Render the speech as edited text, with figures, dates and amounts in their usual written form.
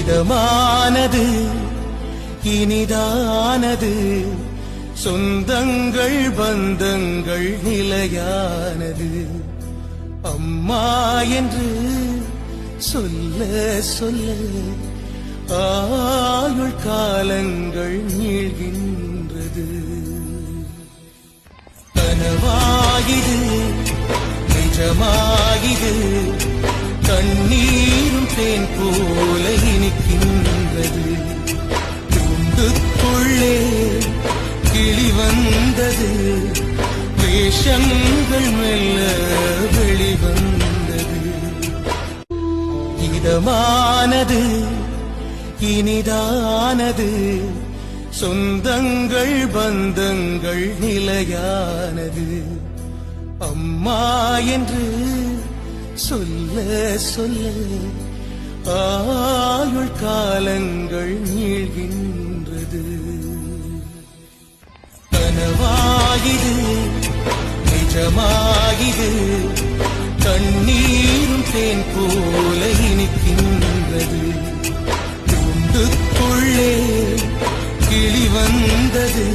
இதமானது இனிதானது சொந்தங்கள் பந்தங்கள் நிலையானது அம்மா என்று சொல்ல சொல்ல ஆயுள் காலங்கள் நீள்கின்றது கனவாகிது நிஜமாகிது கண்ணீரும் தேன் போல இனிக்கின்றது கூண்டுக்குள்ளே கிளி வந்தது வேஷங்கள் மெல்ல வெளிவந்தது இதமானது இனிதானது சொந்தங்கள் பந்தங்கள் நிலையானது அம்மா என்று சொல்ல சொல்ல ஆயுள் காலங்கள் நீள்கின்றது கனவாகிது நிஜமாகிது கண்ணீரும் தேன் போல இனிக்கின்றது கூண்டுக்குள்ளே கிளி வந்தது